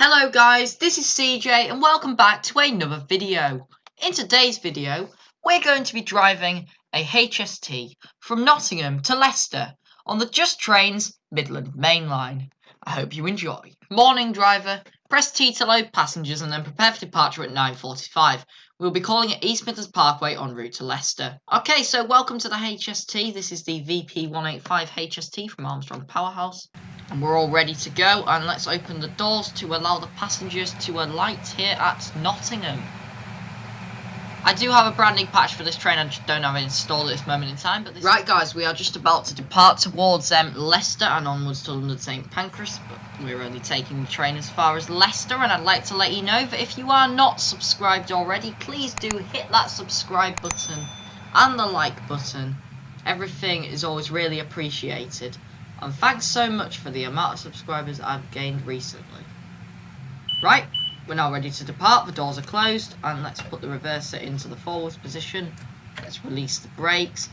Hello guys, this is CJ and welcome back to another video. In today's video, we're going to be driving a HST from Nottingham to Leicester on the Just Trains Midland main line. I hope you enjoy. Morning driver, press T to load passengers and then prepare for departure at 9:45. We'll be calling at East Midlands Parkway en route to Leicester. Okay, so welcome to the HST. This is the VP185 HST from Armstrong Powerhouse. And we're all ready to go, and let's open the doors to allow the passengers to alight here at Nottingham. I do have a branding patch for this train, I just don't have it installed at this moment in time. But right guys, we are just about to depart towards Leicester and onwards to London St Pancras, but we're only taking the train as far as Leicester, and I'd like to let you know that if you are not subscribed already, please do hit that subscribe button and the like button. Everything is always really appreciated. And thanks so much for the amount of subscribers I've gained recently. Right, we're now ready to depart. The doors are closed, and let's put the reverser into the forwards position. Let's release the brakes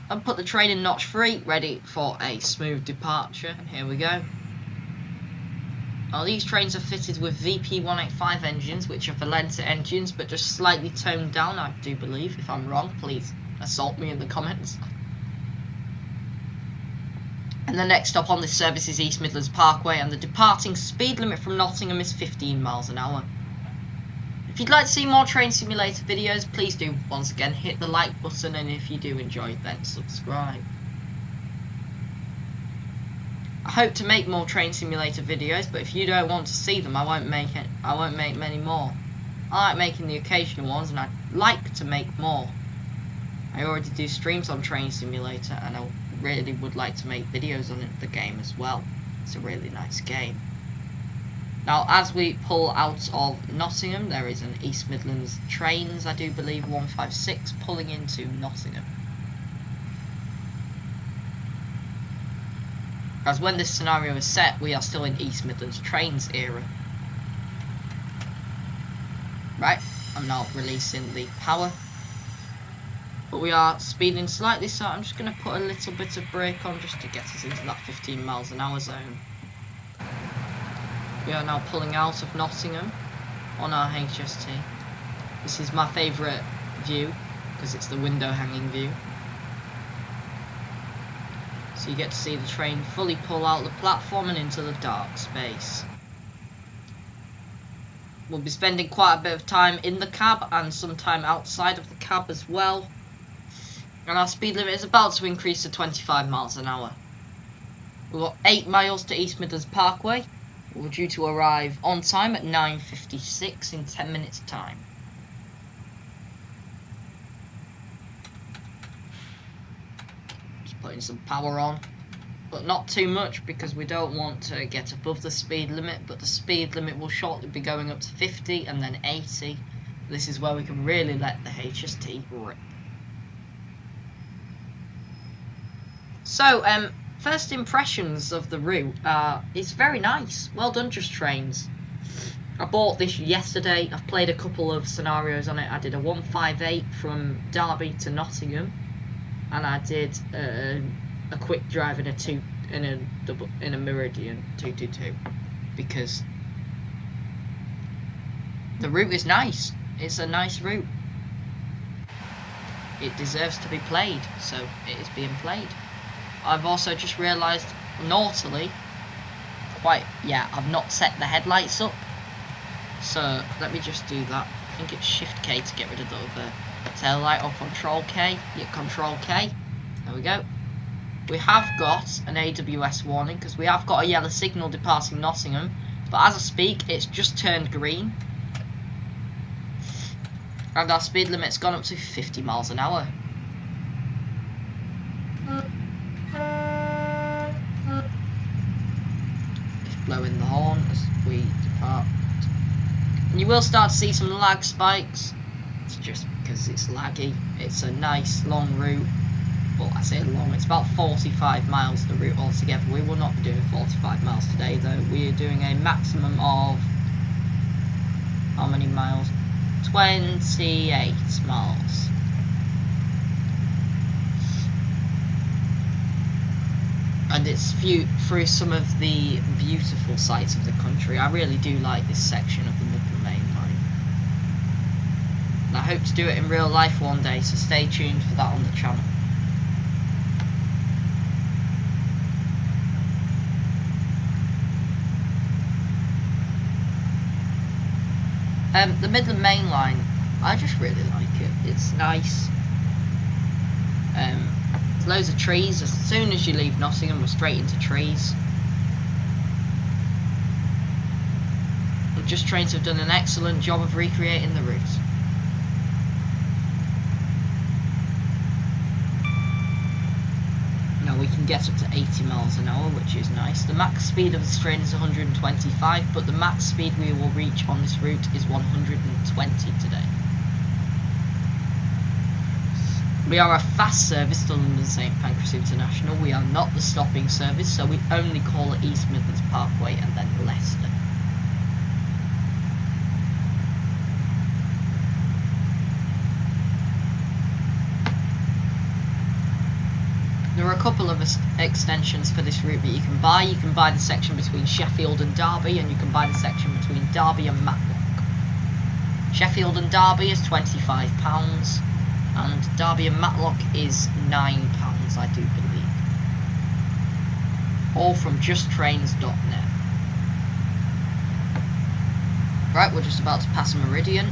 and put the train in notch 3, ready for a smooth departure. And here we go. Now these trains are fitted with VP185 engines, which are Valenta engines, but just slightly toned down, I do believe. If I'm wrong, please assault me in the comments. And the next stop on this service is East Midlands Parkway, and the departing speed limit from Nottingham is 15 miles an hour. If you'd like to see more train simulator videos, please do once again hit the like button, and if you do enjoy, then subscribe. I hope to make more train simulator videos, but if you don't want to see them, I won't make many more. I like making the occasional ones, and I'd like to make more. I already do streams on Train Simulator, and I really would like to make videos on the game as well. It's a really nice game. Now, as we pull out of Nottingham, there is an East Midlands Trains, I do believe, 156, pulling into Nottingham. As when this scenario is set, we are still in East Midlands Trains era. Right, I'm now releasing the power. But we are speeding slightly, so I'm just going to put a little bit of brake on just to get us into that 15 miles an hour zone. We are now pulling out of Nottingham on our HST. This is my favourite view because it's the window hanging view. So you get to see the train fully pull out the platform and into the dark space. We'll be spending quite a bit of time in the cab and some time outside of the cab as well. And our speed limit is about to increase to 25 miles an hour. We've got 8 miles to East Midlands Parkway. We're due to arrive on time at 9:56 in 10 minutes time. Just putting some power on, but not too much because we don't want to get above the speed limit, but the speed limit will shortly be going up to 50 and then 80. This is where we can really let the HST rip. So, first impressions of the route it's very nice. Well done, Just Trains. I bought this yesterday. I've played a couple of scenarios on it. I did a 158 from Derby to Nottingham, and I did a quick drive in a Meridian 222 because the route is nice. It's a nice route. It deserves to be played, so it is being played. I've also just realised, naughtily, I've not set the headlights up. So, let me just do that. I think it's Shift K to get rid of the other tail light, or Control K. Yeah, Control K. There we go. We have got an AWS warning, because we have got a yellow signal departing Nottingham. But as I speak, it's just turned green. And our speed limit's gone up to 50 miles an hour. Blowing the horn as we depart. And you will start to see some lag spikes. It's just because it's laggy. It's a nice long route. Well, I say long, it's about 45 miles the route altogether. We will not be doing 45 miles today though. We are doing a maximum of, how many miles? 28 miles. and it's through some of the beautiful sights of the country. I really do like this section of the Midland Main Line, and I hope to do it in real life one day, so stay tuned for that on the channel. The Midland Main Line, I just really like it. It's nice. There's loads of trees. As soon as you leave Nottingham, we're straight into trees. And Just Trains have done an excellent job of recreating the route. Now we can get up to 80 miles an hour, which is nice. The max speed of this train is 125, but the max speed we will reach on this route is 120 today. We are a fast service to London St Pancras International. We are not the stopping service, so we only call it East Midlands Parkway and then Leicester. There are a couple of extensions for this route that you can buy. You can buy the section between Sheffield and Derby, and you can buy the section between Derby and Matlock. Sheffield and Derby is £25. And Derby and Matlock is £9, I do believe. All from justtrains.net. Right, we're just about to pass Meridian,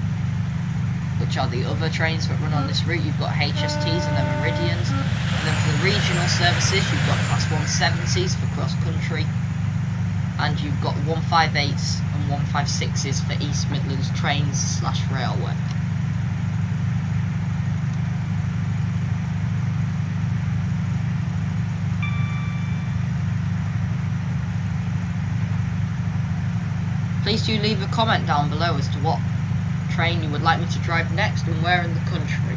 which are the other trains that run on this route. You've got HSTs and then Meridians. And then for the regional services, you've got Class 170s for cross-country. And you've got 158s and 156s for East Midlands trains/railway. Please do leave a comment down below as to what train you would like me to drive next and where in the country.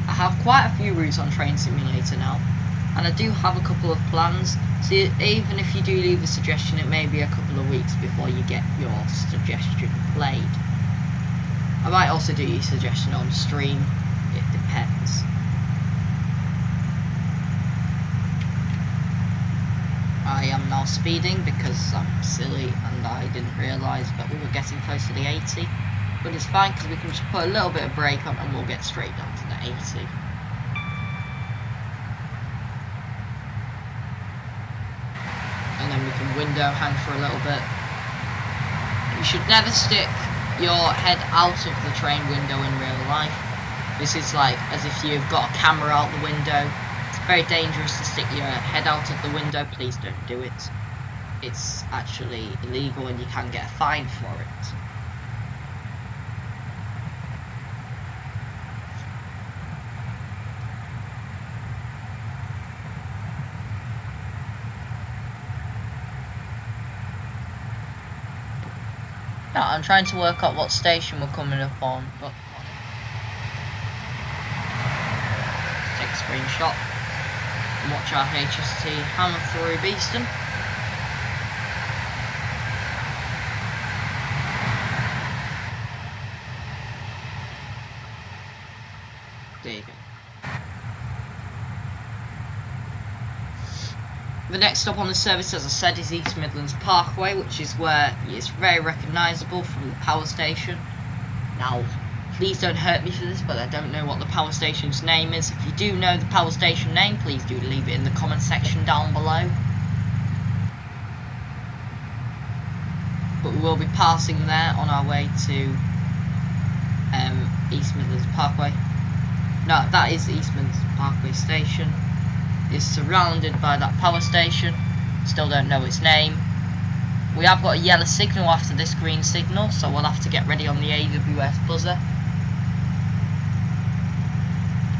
I have quite a few routes on Train Simulator now, and I do have a couple of plans, so even if you do leave a suggestion, it may be a couple of weeks before you get your suggestion played. I might also do your suggestion on stream, it depends. I am now speeding because I'm silly and I didn't realise that we were getting close to the 80. But it's fine because we can just put a little bit of brake on and we'll get straight down to the 80. And then we can window hang for a little bit. You should never stick your head out of the train window in real life. This is like as if you've got a camera out the window. It's very dangerous to stick your head out of the window. Please don't do it. It's actually illegal and you can get a fine for it. Now I'm trying to work out what station we're coming up on, but take a screenshot and watch our HST hammer through Beeston. There you go. The next stop on the service, as I said, is East Midlands Parkway, which is where it's very recognisable from the power station. Now, please don't hurt me for this, but I don't know what the power station's name is. If you do know the power station name, please do leave it in the comment section down below. But we will be passing there on our way to East Midlands Parkway. No, that is the East Midlands Parkway station. Is surrounded by that power station. Still don't know its name. We have got a yellow signal after this green signal, so we'll have to get ready on the AWS buzzer.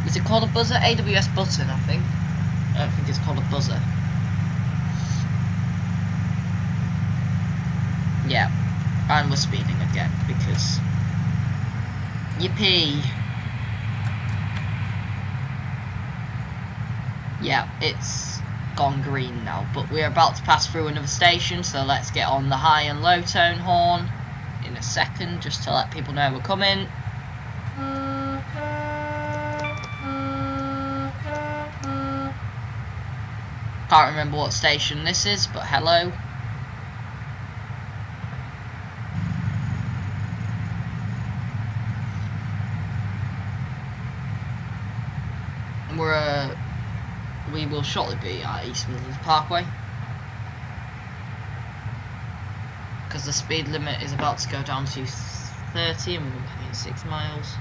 Is it called a buzzer? AWS button, I think. I don't think it's called a buzzer. Yeah, and we're speeding again because yippee. Yeah, it's gone green now, but we're about to pass through another station, so let's get on the high and low tone horn in a second, just to let people know we're coming. Can't remember what station this is, but hello. We will shortly be at East Midlands Parkway, because the speed limit is about to go down to 30 and we're going 6 miles.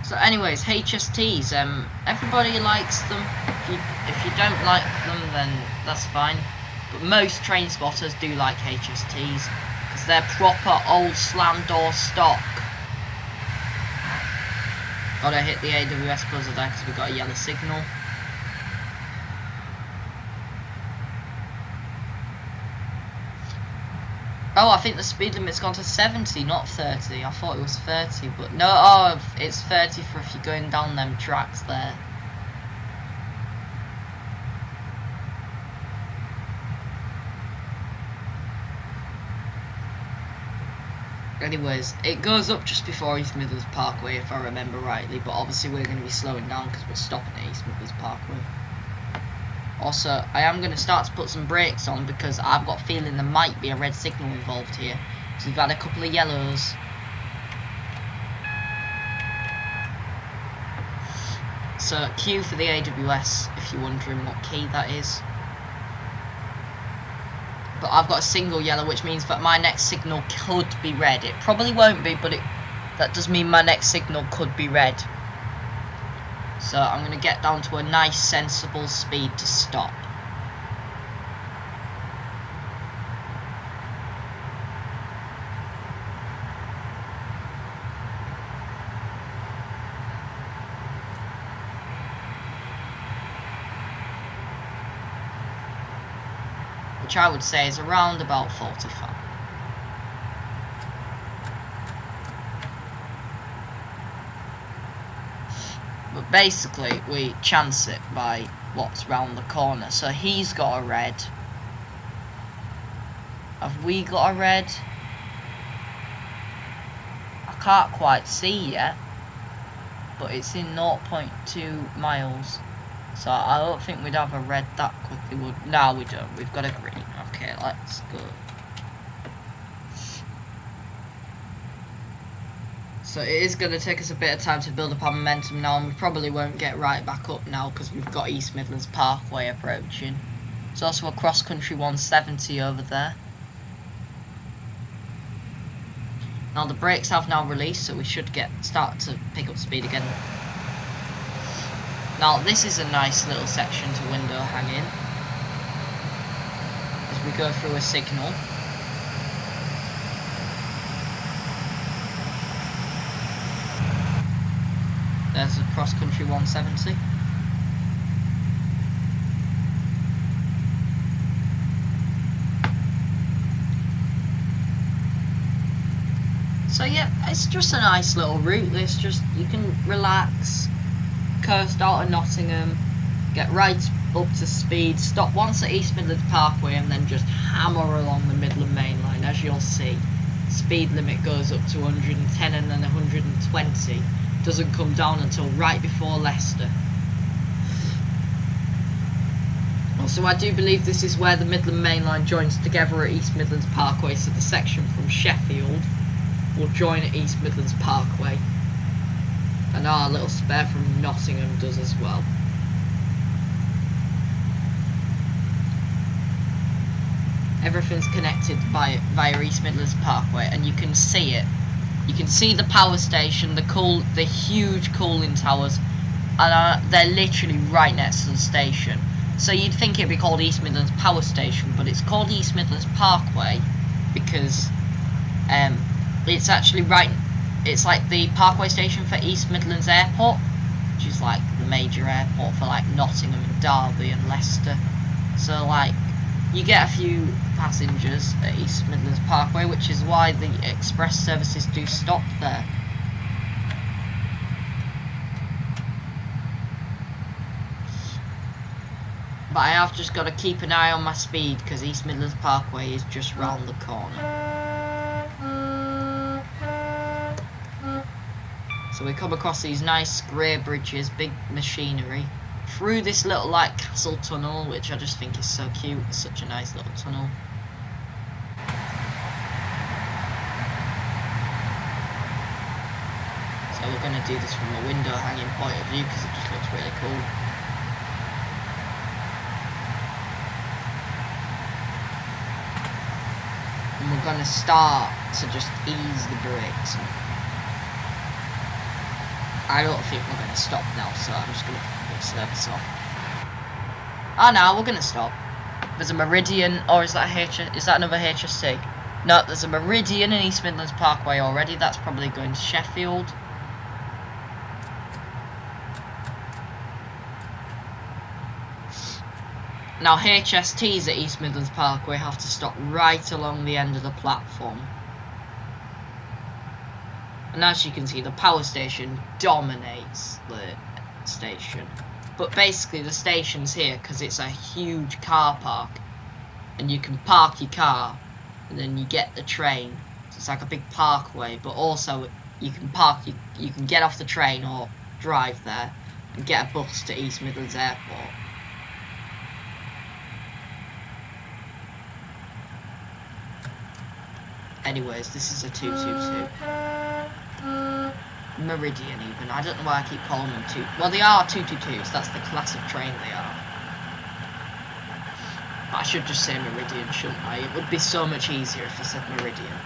So anyways, HSTs, everybody likes them. If you don't like them, then that's fine. But most train spotters do like HSTs, because they're proper old slam door stock. Gotta hit the AWS buzzer there because we got a yellow signal. Oh, I think the speed limit's gone to 70, not 30. I thought it was 30, but no, oh, it's 30 for if you're going down them tracks there. Anyways, it goes up just before East Midlands Parkway, if I remember rightly, but obviously we're going to be slowing down because we're stopping at East Midlands Parkway. Also, I am going to start to put some brakes on because I've got a feeling there might be a red signal involved here. So we've had a couple of yellows. So, Q for the AWS, if you're wondering what key that is. But I've got a single yellow, which means that my next signal could be red. It probably won't be, but that does mean my next signal could be red. So I'm going to get down to a nice, sensible speed to stop. Which I would say is around about 45. But basically, we chance it by what's round the corner. So he's got a red. Have we got a red? I can't quite see yet. But it's in 0.2 miles. So I don't think we'd have a red that quickly. No, we don't. We've got a green. Okay, let's go. So it is going to take us a bit of time to build up our momentum now, and we probably won't get right back up now because we've got East Midlands Parkway approaching. There's also a cross-country 170 over there. Now the brakes have now released, so we should start to pick up speed again. Now this is a nice little section to window hang in as we go through a signal. There's a cross-country 170. So yeah, it's just a nice little route. This just, you can relax, coast out of Nottingham, get right up to speed, stop once at East Midlands Parkway, and then just hammer along the Midland main line. As you'll see, speed limit goes up to 110 and then 120. Doesn't come down until right before Leicester. Also, I do believe this is where the Midland main line joins together at East Midlands Parkway, so the section from Sheffield will join at East Midlands Parkway, and our little spare from Nottingham does as well. Everything's connected via East Midlands Parkway, and you can see it. You can see the power station, the huge cooling towers, and they're literally right next to the station. So you'd think it'd be called East Midlands Power Station, but it's called East Midlands Parkway because it's actually right. It's like the Parkway station for East Midlands Airport, which is like the major airport for like Nottingham and Derby and Leicester. So like, you get a few passengers at East Midlands Parkway, which is why the express services do stop there. But I have just got to keep an eye on my speed because East Midlands Parkway is just round the corner. So we come across these nice grey bridges, big machinery, through this little like castle tunnel, which I just think is so cute. It's such a nice little tunnel. So we're going to do this from a window hanging point of view because it just looks really cool. And we're going to start to just ease the brakes. I don't think we're going to stop now, so I'm just going to put service off. Ah, no, we're going to stop. There's a Meridian, or is that another HST? No, there's a Meridian in East Midlands Parkway already. That's probably going to Sheffield. Now HSTs at East Midlands Parkway have to stop right along the end of the platform. And as you can see, the power station dominates the station. But basically the station's here because it's a huge car park. And you can park your car and then you get the train. So it's like a big parkway, but also you can you can get off the train or drive there and get a bus to East Midlands Airport. Anyways, this is a 222. Meridian even. I don't know why I keep calling them two. Well, they are 222s. That's the class of train they are. But I should just say Meridian, shouldn't I? It would be so much easier if I said Meridian.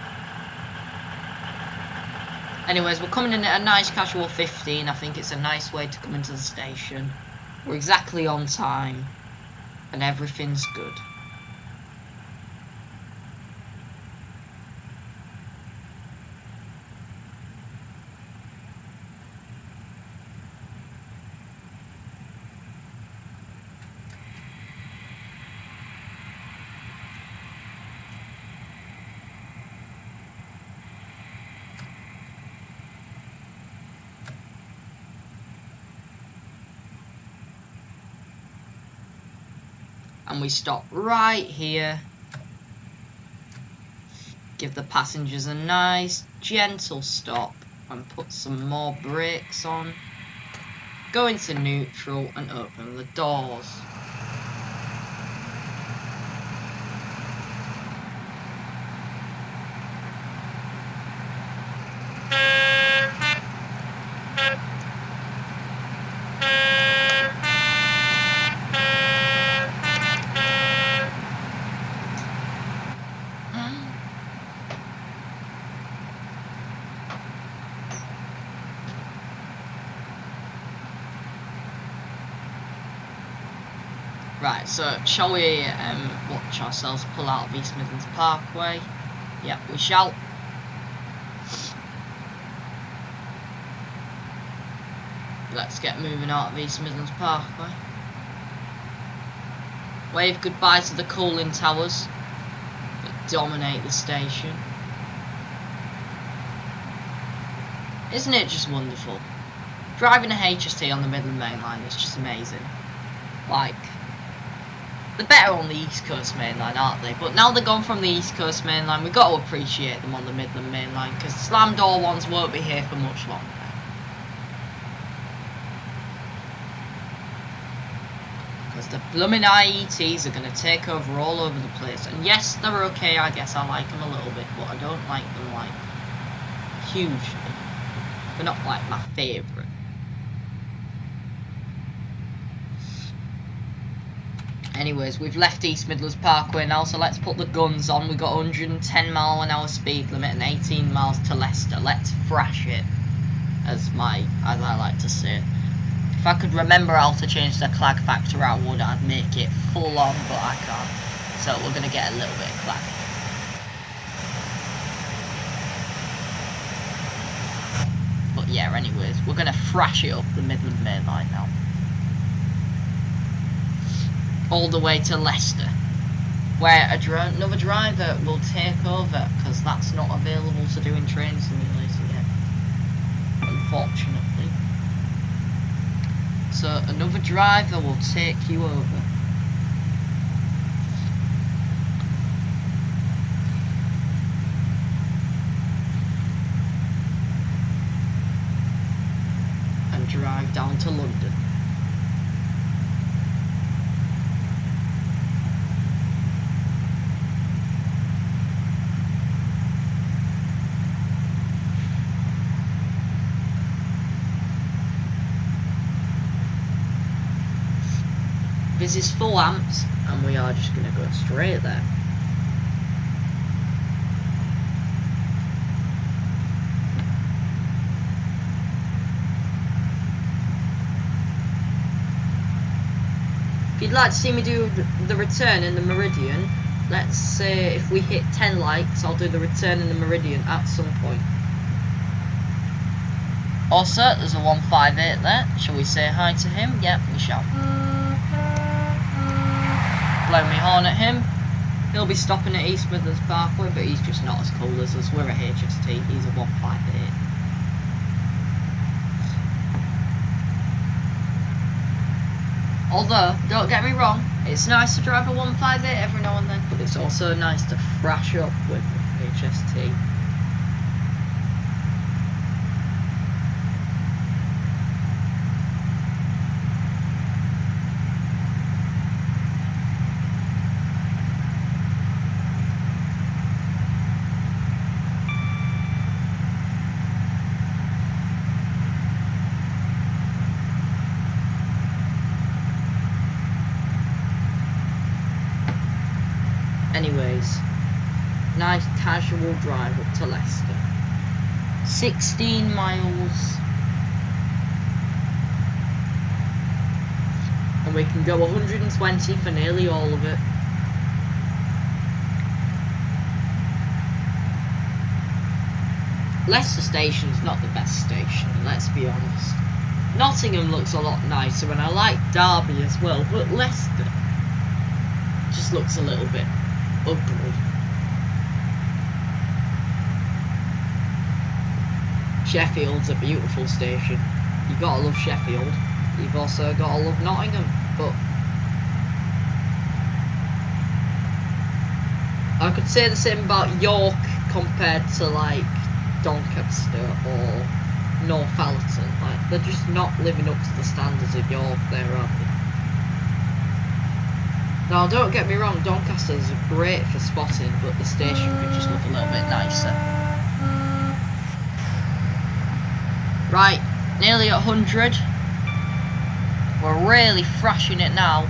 Anyways, we're coming in at a nice casual 15. I think it's a nice way to come into the station. We're exactly on time. And everything's good. And we stop right here. Give the passengers a nice gentle stop and put some more brakes on. Go into neutral and open the doors. Right, so shall we watch ourselves pull out of East Midlands Parkway? Yep, we shall. Let's get moving out of East Midlands Parkway. Wave goodbye to the cooling towers that dominate the station. Isn't it just wonderful? Driving a HST on the Midland Main Line is just amazing. Like, they're better on the East Coast Main Line, aren't they? But now they're gone from the East Coast Main Line, we've got to appreciate them on the Midland Main Line, because the slam door ones won't be here for much longer. Because the blooming IETs are going to take over all over the place. And yes, they're okay, I guess I like them a little bit, but I don't like them, like, hugely. They're not, like, my favourite. Anyways, we've left East Midlands Parkway now, so let's put the guns on. We've got 110-mile-an-hour speed limit and 18 miles to Leicester. Let's thrash it, as I like to say. If I could remember how to change the clag factor, I would. I'd make it full on, but I can't. So we're going to get a little bit of clag. But yeah, anyways, we're going to thrash it up the Midland Main Line now. All the way to Leicester, where another driver will take over, because that's not available to do in Train Simulator yet, unfortunately. So another driver will take you over. a drive down to London. This is full amps, and we are just going to go straight there. If you'd like to see me do the return in the Meridian, let's say if we hit 10 likes, I'll do the return in the Meridian at some point. Also, there's a 158 there. Shall we say hi to him? Yep, we shall. Blow me horn at him. He'll be stopping at East Midlands Parkway, but he's just not as cool as us. We're a HST, he's a 158. Although, don't get me wrong, it's nice to drive a 158 every now and then, but it's also nice to thrash up with HST. Anyways, nice casual drive up to Leicester. 16 miles. And we can go 120 for nearly all of it. Leicester Station's not the best station, let's be honest. Nottingham looks a lot nicer, and I like Derby as well, but Leicester just looks a little bit ugly. Sheffield's a beautiful station. You gotta love Sheffield. You've also gotta love Nottingham, but I could say the same about York compared to like Doncaster or Northallerton. Like, they're just not living up to the standards of York there, are they? Now, don't get me wrong, Doncaster's great for spotting, but the station could just look a little bit nicer. Right, nearly at 100. We're really thrashing it now.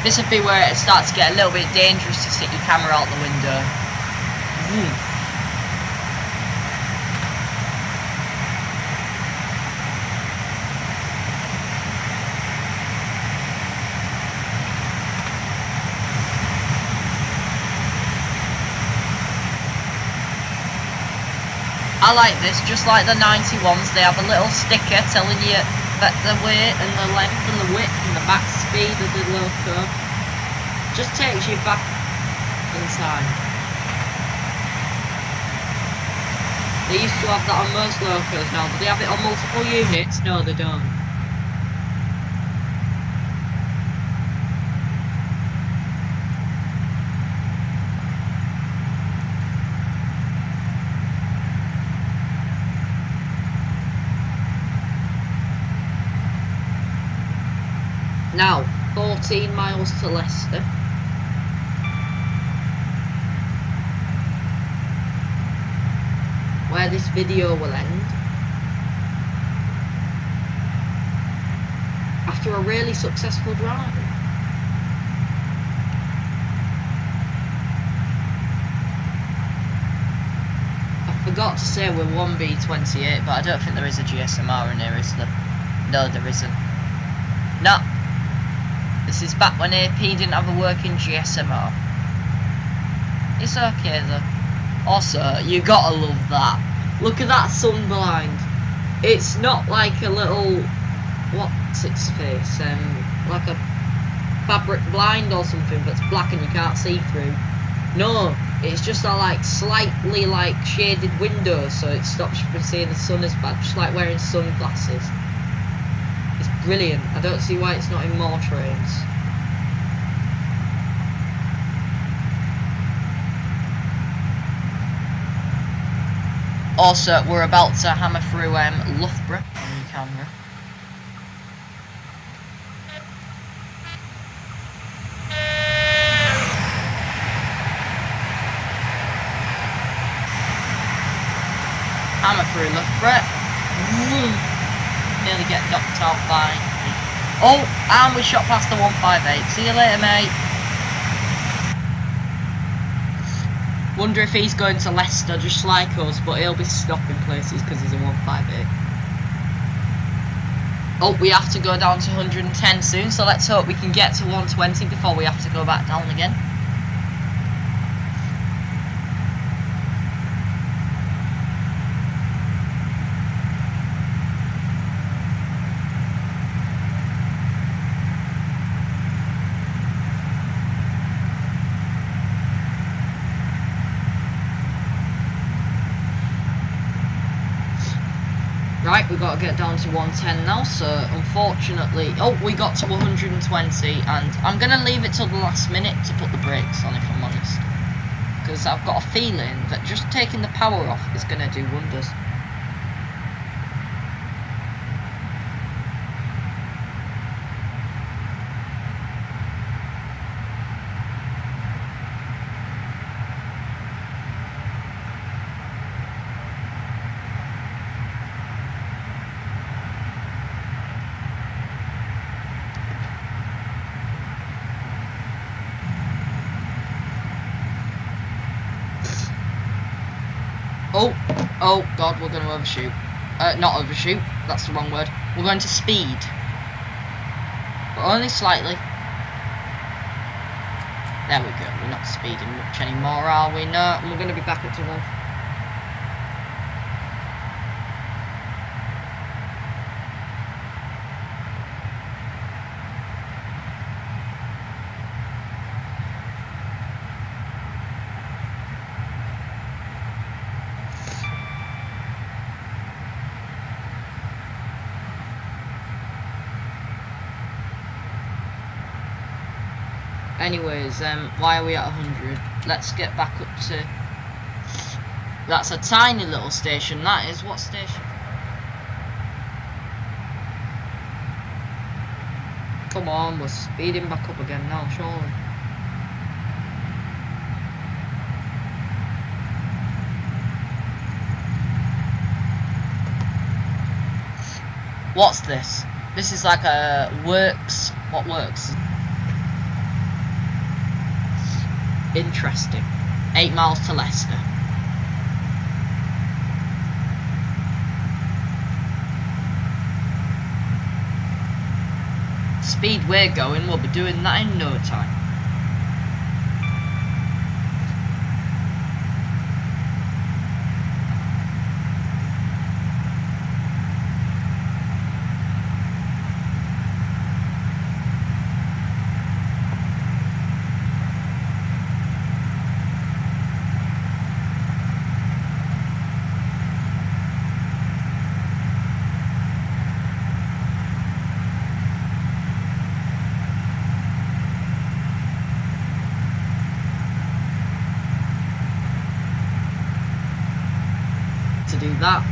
This would be where it starts to get a little bit dangerous to stick your camera out the window. I like this, just like the 91s, they have a little sticker telling you that the weight and the length and the width and the max speed of the loco. Just takes you back in time. They used to have that on most locos now, do they have it on multiple units? No, they don't. Now, 14 miles to Leicester. Where this video will end. After a really successful drive. I forgot to say we're 1B28, but I don't think there is a GSMR in here, is there? No, there isn't. No. This is back when AP didn't have a working GSMR. It's okay though. Also, you gotta love that. Look at that sun blind. It's not like a little, what's its face? Like a fabric blind or something that's black and you can't see through. No, it's just a like slightly like shaded windows, so it stops you from seeing the sun as bad. Just like wearing sunglasses. Brilliant. I don't see why it's not in more trains. Also, we're about to hammer through Loughborough on your camera. Hammer through Loughborough. Nearly get knocked out by... Oh, and we shot past the 158. See you later, mate. Wonder if he's going to Leicester just like us, but he'll be stopping places because he's a 158. Oh, we have to go down to 110 soon, so let's hope we can get to 120 before we have to go back down again. Right, we've got to get down to 110 now, so unfortunately... Oh, we got to 120, and I'm going to leave it till the last minute to put the brakes on, if I'm honest. Because I've got a feeling that just taking the power off is going to do wonders. Oh god, we're going to overshoot. Not overshoot, that's the wrong word. We're going to speed. But only slightly. There we go, we're not speeding much anymore, are we? No, and we're going to be back up to 1. Anyways, why are we at 100? Let's get back up to... That's a tiny little station, that is. What station? Come on, we're speeding back up again now, surely. What's this? This is like a works... What works? Interesting. 8 miles to Leicester. Speed we're going, we'll be doing that in no time. To do that.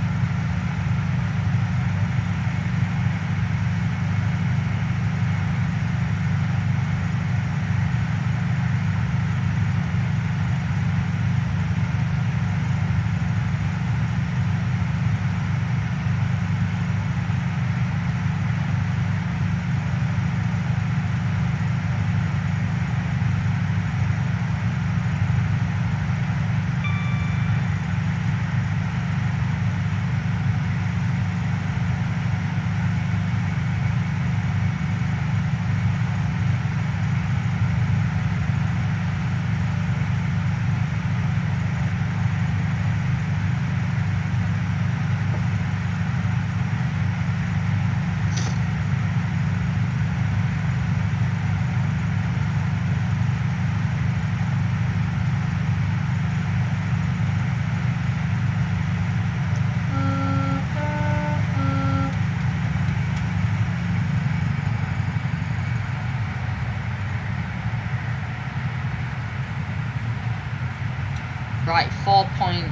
Right, 4 point...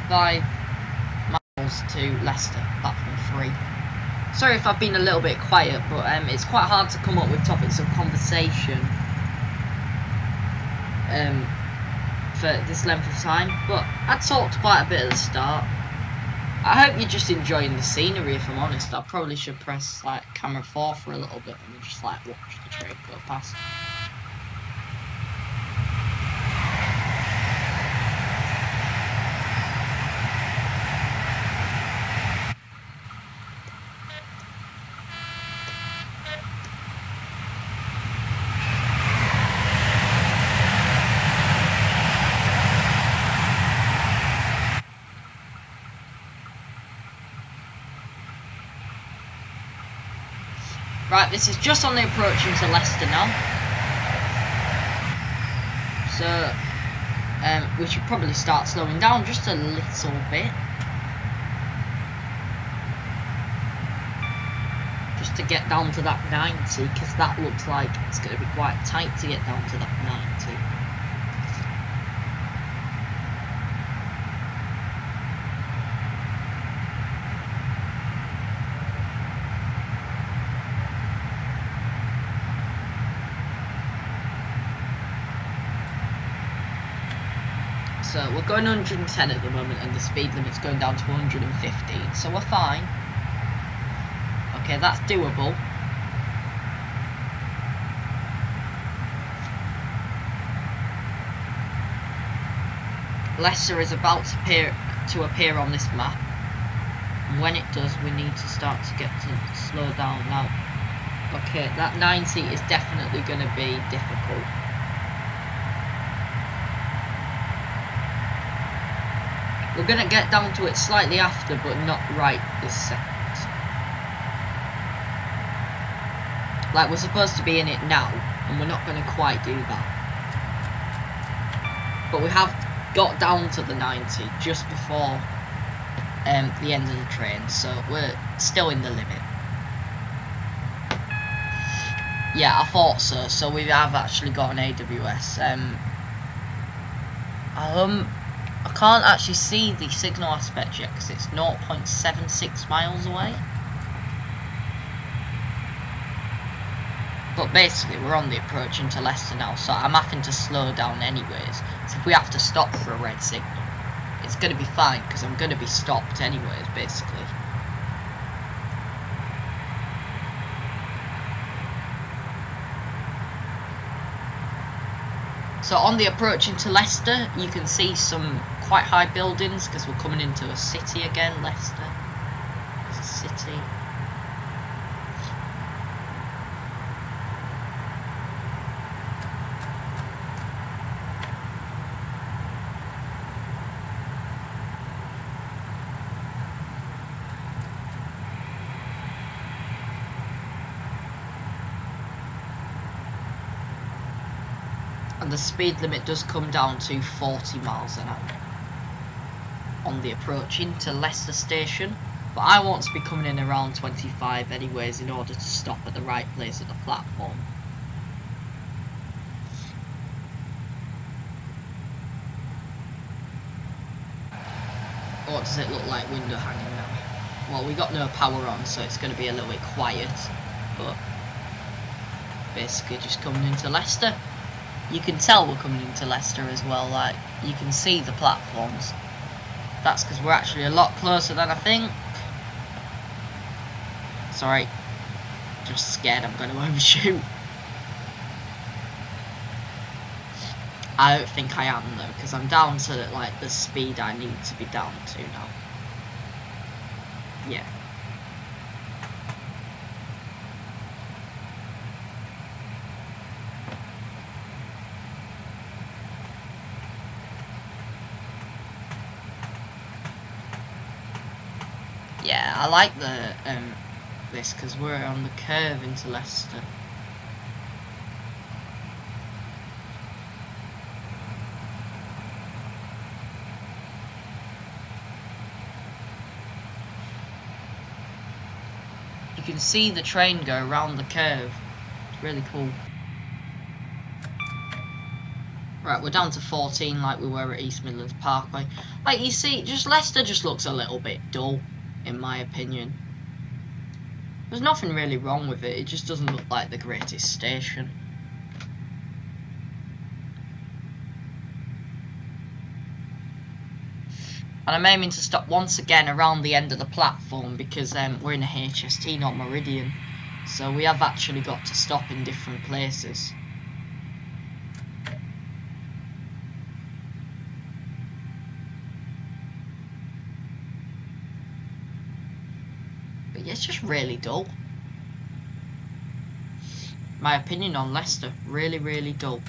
miles to Leicester, platform 3. Sorry if I've been a little bit quiet, but it's quite hard to come up with topics of conversation for this length of time, but I talked quite a bit at the start. I hope you're just enjoying the scenery, if I'm honest. I probably should press like camera 4 for a little bit and just like watch the train go past. Right, this is just on the approach into Leicester now. So, we should probably start slowing down just a little bit. Just to get down to that 90, because that looks like it's going to be quite tight to get down to that 90. So we're going 110 at the moment and the speed limit's going down to 115, so we're fine. Okay, that's doable. Leicester is about to appear on this map. And when it does, we need to start to get to slow down now. Okay, that 90 is definitely going to be difficult. We're going to get down to it slightly after, but not right this second. Like, we're supposed to be in it now, and we're not going to quite do that. But we have got down to the 90 just before the end of the train, so we're still in the limit. Yeah, I thought so. So we have actually got an AWS. I can't actually see the signal aspect yet because it's 0.76 miles away. But basically we're on the approach into Leicester now, so I'm having to slow down anyways. So if we have to stop for a red signal, it's going to be fine because I'm going to be stopped anyways, basically. So on the approach into Leicester, you can see some quite high buildings because we're coming into a city again. Leicester, it's a city. And the speed limit does come down to 40 miles an hour on the approach into Leicester station, but I want to be coming in around 25 anyways in order to stop at the right place at the platform. What does it look like window hanging now? Well, we got no power on, so it's going to be a little bit quiet, but basically just coming into Leicester. You can tell we're coming into Leicester as well, like, you can see the platforms. That's because we're actually a lot closer than I think. Sorry, just scared I'm going to overshoot. I don't think I am though, because I'm down to like the speed I need to be down to now. Yeah. Yeah, I like the this because we're on the curve into Leicester. You can see the train go around the curve. It's really cool. Right, we're down to 14 like we were at East Midlands Parkway. Like you see, just Leicester just looks a little bit dull, in my opinion. There's nothing really wrong with it, it just doesn't look like the greatest station. And I'm aiming to stop once again around the end of the platform because we're in a HST, not Meridian. So we have actually got to stop in different places. But yeah, it's just really dull. My opinion on Leicester, really, really dull.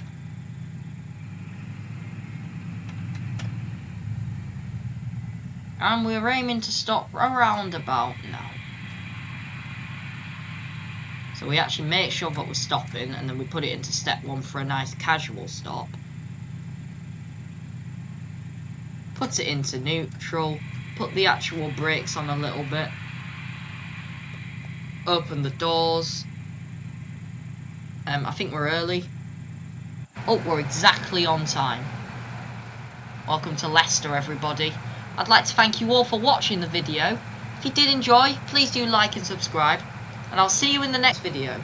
And we're aiming to stop around about now. So we actually make sure that we're stopping, and then we put it into step 1 for a nice casual stop. Put it into neutral, put the actual brakes on a little bit. Open the doors. I think we're early. Oh, we're exactly on time. Welcome to Leicester, everybody. I'd like to thank you all for watching the video. If you did enjoy, please do like and subscribe. And I'll see you in the next video.